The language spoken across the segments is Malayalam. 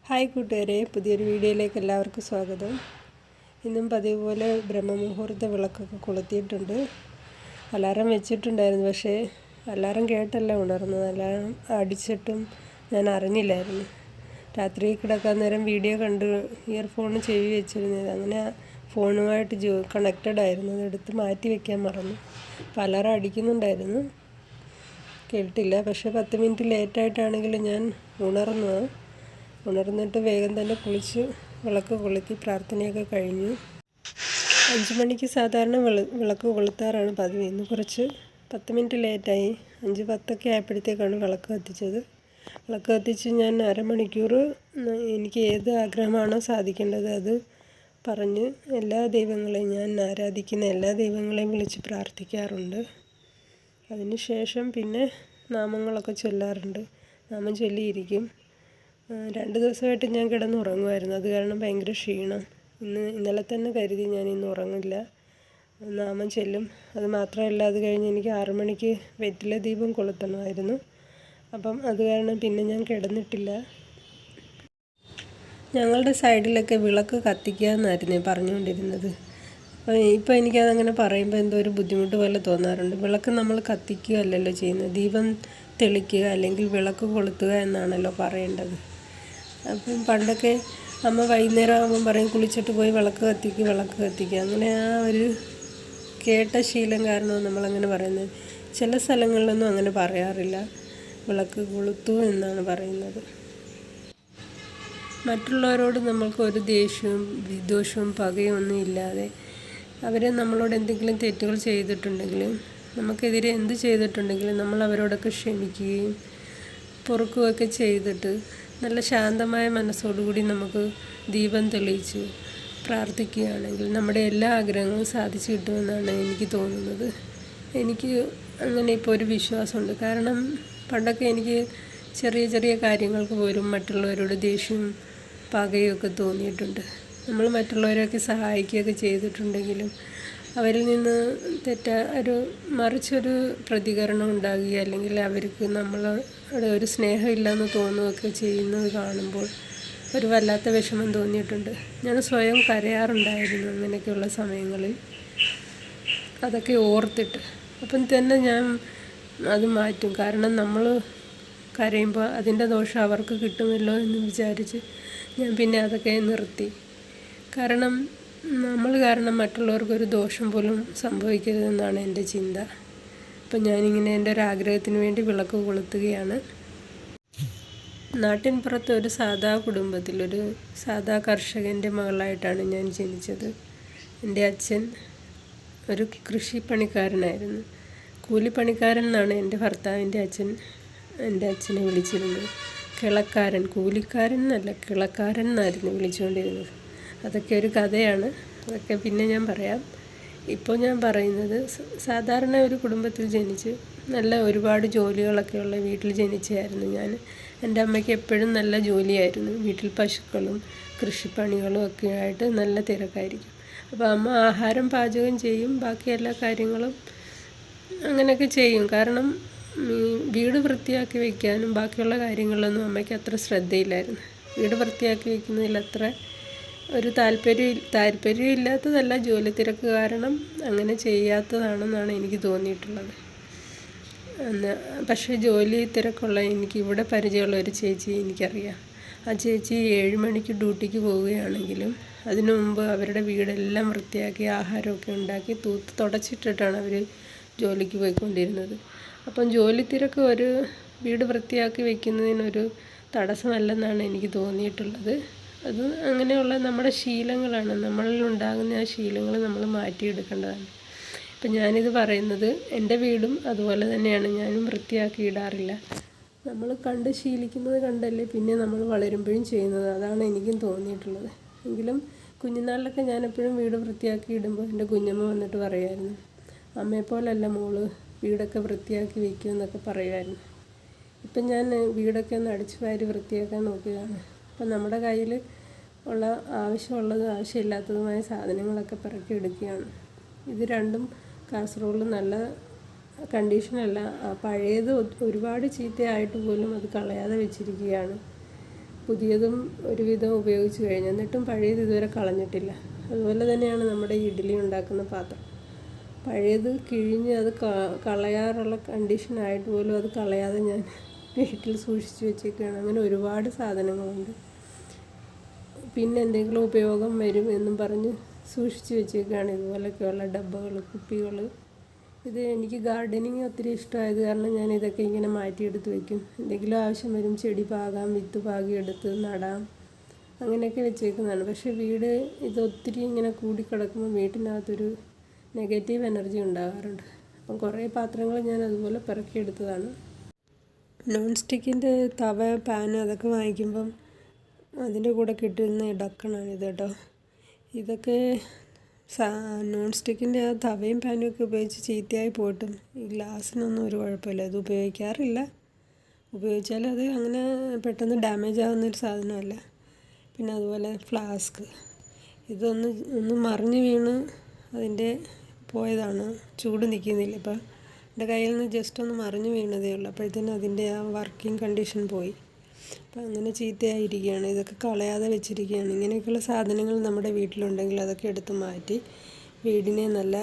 ഹായ് കൂട്ടുകാരെ, പുതിയൊരു വീഡിയോയിലേക്ക് എല്ലാവർക്കും സ്വാഗതം. ഇന്നും പതിവ് പോലെ ബ്രഹ്മമുഹൂർത്ത വിളക്കൊക്കെ കൊളുത്തിയിട്ടുണ്ട്. അലാറം വെച്ചിട്ടുണ്ടായിരുന്നു, പക്ഷേ അലാറം കേട്ടല്ല ഉണർന്നത്. അലാറം അടിച്ചിട്ടും ഞാൻ അറിഞ്ഞില്ലായിരുന്നു. രാത്രി കിടക്കാൻ നേരം വീഡിയോ കണ്ട് ഇയർഫോൺ ചെവി വെച്ചിരുന്നത്, അങ്ങനെ ഫോണുമായിട്ട് കണക്റ്റഡ് ആയിരുന്നു. അതെടുത്ത് മാറ്റി വയ്ക്കാൻ മറന്നു. അപ്പോൾ അലാറം അടിക്കുന്നുണ്ടായിരുന്നു, കേട്ടില്ല. പക്ഷേ 10 മിനിറ്റ് ലേറ്റായിട്ടാണെങ്കിലും ഞാൻ ഉണർന്നിട്ട് വേഗം തന്നെ കുളിച്ച് വിളക്ക് കൊളുത്തി പ്രാർത്ഥനയൊക്കെ കഴിഞ്ഞു. 5 മണിക്ക് സാധാരണ വിളക്ക് കൊളുത്താറാണ് പതിവ്. ഇന്ന് കുറച്ച് 10 മിനിറ്റ് ലേറ്റായി. 5:10 ആയപ്പോഴത്തേക്കാണ് വിളക്ക് കത്തിച്ചത്. വിളക്ക് കത്തിച്ച് ഞാൻ അരമണിക്കൂർ എനിക്ക് ഏത് ആഗ്രഹമാണോ സാധിക്കേണ്ടത് അത് പറഞ്ഞ് എല്ലാ ദൈവങ്ങളെയും, ഞാൻ ആരാധിക്കുന്ന എല്ലാ ദൈവങ്ങളെയും വിളിച്ച് പ്രാർത്ഥിക്കാറുണ്ട്. അതിന് ശേഷം പിന്നെ നാമങ്ങളൊക്കെ ചൊല്ലാറുണ്ട്. നാമം ചൊല്ലിയിരിക്കും. 2 ദിവസമായിട്ട് ഞാൻ കിടന്നുറങ്ങുമായിരുന്നു. അത് കാരണം ഭയങ്കര ക്ഷീണം. ഇന്നലെ തന്നെ കരുതി ഞാൻ ഇന്ന് ഉറങ്ങില്ല, നാമം ചെല്ലും. അത് മാത്രമല്ല, അത് കഴിഞ്ഞ് എനിക്ക് 6 മണിക്ക് വെറ്റില ദീപം കൊളുത്തണമായിരുന്നു. അപ്പം അത് കാരണം പിന്നെ ഞാൻ കിടന്നിട്ടില്ല. ഞങ്ങളുടെ സൈഡിലൊക്കെ വിളക്ക് കത്തിക്കുക എന്നായിരുന്നു പറഞ്ഞുകൊണ്ടിരുന്നത്. അപ്പോൾ ഇപ്പോൾ എനിക്കതങ്ങനെ പറയുമ്പോൾ എന്തോ ഒരു ബുദ്ധിമുട്ട് പോലെ തോന്നാറുണ്ട്. വിളക്ക് നമ്മൾ കത്തിക്കുകയല്ലല്ലോ ചെയ്യുന്നത്, ദീപം തെളിക്കുക അല്ലെങ്കിൽ വിളക്ക് കൊളുത്തുക എന്നാണല്ലോ പറയേണ്ടത്. അപ്പം പണ്ടൊക്കെ അമ്മ വൈകുന്നേരം ആകുമ്പം പറയും, കുളിച്ചിട്ട് പോയി വിളക്ക് കത്തിക്കുക. അങ്ങനെ ആ ഒരു കേട്ട ശീലം കാരണമാണ് നമ്മളങ്ങനെ പറയുന്നത്. ചില സ്ഥലങ്ങളിലൊന്നും അങ്ങനെ പറയാറില്ല, വിളക്ക് കൊളുത്തു എന്നാണ് പറയുന്നത്. മറ്റുള്ളവരോട് നമ്മൾക്ക് ഒരു ദേഷ്യവും വിദ്വേഷവും പകയും ഒന്നും ഇല്ലാതെ, അവരെ നമ്മളോട് എന്തെങ്കിലും തെറ്റുകൾ ചെയ്തിട്ടുണ്ടെങ്കിലും, നമുക്കെതിരെ എന്ത് ചെയ്തിട്ടുണ്ടെങ്കിലും നമ്മൾ അവരോടൊക്കെ ക്ഷമിക്കുകയും പൊറുക്കുകയൊക്കെ ചെയ്തിട്ട് നല്ല ശാന്തമായ മനസ്സോടുകൂടി നമുക്ക് ദീപം തെളിയിച്ച് പ്രാർത്ഥിക്കുകയാണെങ്കിൽ നമ്മുടെ എല്ലാ ആഗ്രഹങ്ങളും സാധിച്ചു കിട്ടുമെന്നാണ് എനിക്ക് തോന്നുന്നത്. എനിക്ക് അങ്ങനെ ഇപ്പോൾ ഒരു വിശ്വാസമുണ്ട്. കാരണം പണ്ടൊക്കെ എനിക്ക് ചെറിയ ചെറിയ കാര്യങ്ങൾക്ക് പോലും മറ്റുള്ളവരോട് ദേഷ്യവും പകയൊക്കെ തോന്നിയിട്ടുണ്ട്. നമ്മൾ മറ്റുള്ളവരെയൊക്കെ സഹായിക്കുകയൊക്കെ ചെയ്തിട്ടുണ്ടെങ്കിലും അവരിൽ നിന്ന് മറിച്ചൊരു പ്രതികരണം ഉണ്ടാകുക, അല്ലെങ്കിൽ അവർക്ക് നമ്മളോട് ഒരു സ്നേഹമില്ലെന്ന് തോന്നുകയൊക്കെ ചെയ്യുന്നത് കാണുമ്പോൾ ഒരു വല്ലാത്ത വിഷമം തോന്നിയിട്ടുണ്ട്. ഞാൻ സ്വയം കരയാറുണ്ടായിരുന്നു അങ്ങനെയൊക്കെയുള്ള സമയങ്ങളിൽ, അതൊക്കെ ഓർത്തിട്ട്. അപ്പം തന്നെ ഞാൻ അത് മാറ്റും. കാരണം നമ്മൾ കരയുമ്പോൾ അതിൻ്റെ ദോഷം അവർക്ക് കിട്ടുമല്ലോ എന്ന് വിചാരിച്ച് ഞാൻ പിന്നെ അതൊക്കെ നിർത്തി. കാരണം നമ്മൾ കാരണം മറ്റുള്ളവർക്കൊരു ദോഷം പോലും സംഭവിക്കരുതെന്നാണ് എൻ്റെ ചിന്ത. അപ്പം ഞാനിങ്ങനെ എൻ്റെ ഒരാഗ്രഹത്തിന് വേണ്ടി വിളക്ക് കൊളുത്തുകയാണ്. നാട്ടിൻപുറത്ത് ഒരു സാധാ കുടുംബത്തിൽ, ഒരു സാധാ കർഷകൻ്റെ മകളായിട്ടാണ് ഞാൻ ജനിച്ചത്. എൻ്റെ അച്ഛൻ ഒരു കൃഷിപ്പണിക്കാരനായിരുന്നു. കൂലിപ്പണിക്കാരൻ എന്നാണ് എൻ്റെ ഭർത്താവിൻ്റെ അച്ഛൻ എൻ്റെ അച്ഛനെ വിളിച്ചിരുന്നത്. കിളക്കാരൻ, കൂലിക്കാരൻ എന്നല്ല, കിളക്കാരൻ എന്നായിരുന്നു വിളിച്ചുകൊണ്ടിരുന്നത്. അതൊക്കെ ഒരു കഥയാണ്, അതൊക്കെ പിന്നെ ഞാൻ പറയാം. ഇപ്പോൾ ഞാൻ പറയുന്നത്, സാധാരണ ഒരു കുടുംബത്തിൽ ജനിച്ച് നല്ല ഒരുപാട് ജോലികളൊക്കെയുള്ള വീട്ടിൽ ജനിച്ചായിരുന്നു ഞാൻ. എൻ്റെ അമ്മയ്ക്ക് എപ്പോഴും നല്ല ജോലിയായിരുന്നു. വീട്ടിൽ പശുക്കളും കൃഷിപ്പണികളും ഒക്കെ ആയിട്ട് നല്ല തിരക്കായിരിക്കും. അപ്പോൾ അമ്മ ആഹാരം പാചകം ചെയ്യും, ബാക്കി എല്ലാ കാര്യങ്ങളും അങ്ങനെയൊക്കെ ചെയ്യും. കാരണം വീട് വൃത്തിയാക്കി വയ്ക്കാനും ബാക്കിയുള്ള കാര്യങ്ങളിലൊന്നും അമ്മയ്ക്ക് അത്ര ശ്രദ്ധയില്ലായിരുന്നു. വീട് വൃത്തിയാക്കി വയ്ക്കുന്നതിൽ അത്ര ഒരു താല്പര്യം ഇല്ലാത്തതല്ല, ജോലി തിരക്ക് കാരണം അങ്ങനെ ചെയ്യാത്തതാണെന്നാണ് എനിക്ക് തോന്നിയിട്ടുള്ളത്. പക്ഷേ ജോലി തിരക്കുള്ള എനിക്ക് ഇവിടെ പരിചയമുള്ള ഒരു ചേച്ചി എനിക്കറിയാം. ആ ചേച്ചി 7 മണിക്ക് ഡ്യൂട്ടിക്ക് പോവുകയാണെങ്കിലും അതിനു മുമ്പ് അവരുടെ വീടെല്ലാം വൃത്തിയാക്കി ആഹാരമൊക്കെ ഉണ്ടാക്കി തുടച്ചിട്ടിട്ടാണ് അവർ ജോലിക്ക് പോയിക്കൊണ്ടിരുന്നത്. അപ്പം ജോലി തിരക്ക് ഒരു വീട് വൃത്തിയാക്കി വയ്ക്കുന്നതിനൊരു തടസ്സമല്ലെന്നാണ് എനിക്ക് തോന്നിയിട്ടുള്ളത്. അത് അങ്ങനെയുള്ള നമ്മുടെ ശീലങ്ങളാണ്, നമ്മളിൽ ഉണ്ടാകുന്ന ആ ശീലങ്ങൾ നമ്മൾ മാറ്റിയെടുക്കേണ്ടതാണ്. ഇപ്പം ഞാനിത് പറയുന്നത് എൻ്റെ വീടും അതുപോലെ തന്നെയാണ്. ഞാനും വൃത്തിയാക്കി ഇടാറില്ല. നമ്മൾ കണ്ട് ശീലിക്കുന്നത് കണ്ടല്ലേ പിന്നെ നമ്മൾ വളരുമ്പോഴും ചെയ്യുന്നത്. അതാണ് എനിക്കും തോന്നിയിട്ടുള്ളത്. എങ്കിലും കുഞ്ഞുനാളിലൊക്കെ ഞാനെപ്പോഴും വീട് വൃത്തിയാക്കി ഇടുമ്പോൾ എൻ്റെ കുഞ്ഞമ്മ വന്നിട്ട് പറയുമായിരുന്നു, അമ്മയെപ്പോലല്ല മോള് വീടൊക്കെ വൃത്തിയാക്കി വയ്ക്കുമെന്നൊക്കെ പറയുമായിരുന്നു. ഇപ്പം ഞാൻ വീടൊക്കെ ഒന്ന് അടിച്ചു വാരി വൃത്തിയാക്കാൻ നോക്കുകയാണ്. അപ്പം നമ്മുടെ കയ്യിൽ ഉള്ള ആവശ്യമുള്ളതും ആവശ്യമില്ലാത്തതുമായ സാധനങ്ങളൊക്കെ പെറുക്കി എടുക്കുകയാണ്. ഇത് രണ്ടും കാസറോള് നല്ല കണ്ടീഷനല്ല, പഴയത് ഒരുപാട് ചീത്തയായിട്ട് പോലും അത് കളയാതെ വെച്ചിരിക്കുകയാണ്. പുതിയതും ഒരുവിധം ഉപയോഗിച്ച് കഴിഞ്ഞു, എന്നിട്ടും പഴയത് ഇതുവരെ കളഞ്ഞിട്ടില്ല. അതുപോലെ തന്നെയാണ് നമ്മുടെ ഇഡ്ഡലി ഉണ്ടാക്കുന്ന പാത്രം. പഴയത് കിഴിഞ്ഞ് അത് കളയാറുള്ള കണ്ടീഷനായിട്ട് പോലും അത് കളയാതെ ഞാൻ വീട്ടിൽ സൂക്ഷിച്ച് വെച്ചേക്കുകയാണ്. അങ്ങനെ ഒരുപാട് സാധനങ്ങളുണ്ട്. പിന്നെ എന്തെങ്കിലും ഉപയോഗം വരും എന്നും പറഞ്ഞ് സൂക്ഷിച്ച് വെച്ചേക്കുകയാണ് ഇതുപോലൊക്കെയുള്ള ഡബ്ബകൾ, കുപ്പികൾ. ഇത് എനിക്ക് ഗാർഡനിങ് ഒത്തിരി ഇഷ്ടമായത് കാരണം ഞാൻ ഇതൊക്കെ ഇങ്ങനെ മാറ്റിയെടുത്ത് വയ്ക്കും. എന്തെങ്കിലും ആവശ്യം വരും, ചെടി പാകാം, വിത്ത് പാകിയെടുത്ത് നടാം, അങ്ങനെയൊക്കെ വെച്ചേക്കുന്നതാണ്. പക്ഷേ വീട് ഇതൊത്തിരി ഇങ്ങനെ കൂടിക്കിടക്കുമ്പോൾ വീട്ടിനകത്തൊരു നെഗറ്റീവ് എനർജി ഉണ്ടാകാറുണ്ട്. അപ്പം കുറേ പാത്രങ്ങൾ ഞാൻ അതുപോലെ പെറുക്കിയെടുത്തതാണ്. നോൺ സ്റ്റിക്കിൻ്റെ തവ, പാന് അതൊക്കെ വാങ്ങിക്കുമ്പം അതിൻ്റെ കൂടെ കിട്ടുന്ന ഇടക്കണാണിത് കേട്ടോ. ഇതൊക്കെ നോൺ സ്റ്റിക്കിൻ്റെ ആ തവയും പാനും ഒക്കെ ഉപയോഗിച്ച് ചീത്തയായി പോയിട്ടും ഈ ഗ്ലാസ്സിനൊന്നും ഒരു കുഴപ്പമില്ല. അത് ഉപയോഗിക്കാറില്ല. ഉപയോഗിച്ചാൽ അത് അങ്ങനെ പെട്ടെന്ന് ഡാമേജ് ആകുന്നൊരു സാധനമല്ല. പിന്നെ അതുപോലെ ഫ്ലാസ്ക്, ഇതൊന്ന് മറിഞ്ഞ് വീണ് അതിൻ്റെ പോയതാണ്, ചൂട് നിൽക്കുന്നില്ല. ഇപ്പം എൻ്റെ കയ്യിൽ നിന്ന് ജസ്റ്റ് ഒന്ന് മറിഞ്ഞ് വീണതേ ഉള്ളൂ. അപ്പോഴത്തേനും അതിൻ്റെ ആ വർക്കിംഗ് കണ്ടീഷൻ പോയി. അപ്പം അങ്ങനെ ചീത്തയായിരിക്കുകയാണ്. ഇതൊക്കെ കളയാതെ വെച്ചിരിക്കുകയാണ്. ഇങ്ങനെയൊക്കെയുള്ള സാധനങ്ങൾ നമ്മുടെ വീട്ടിലുണ്ടെങ്കിൽ അതൊക്കെ എടുത്ത് മാറ്റി വീടിനെ നല്ല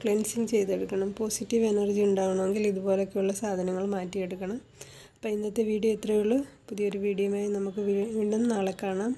ക്ലെൻസിങ് ചെയ്തെടുക്കണം. പോസിറ്റീവ് എനർജി ഉണ്ടാവണമെങ്കിൽ ഇതുപോലൊക്കെയുള്ള സാധനങ്ങൾ മാറ്റിയെടുക്കണം. അപ്പോൾ ഇന്നത്തെ വീഡിയോ ഇത്രയേ ഉള്ളൂ. പുതിയൊരു വീഡിയോയുമായി നമുക്ക് വീണ്ടും നാളെ കാണാം.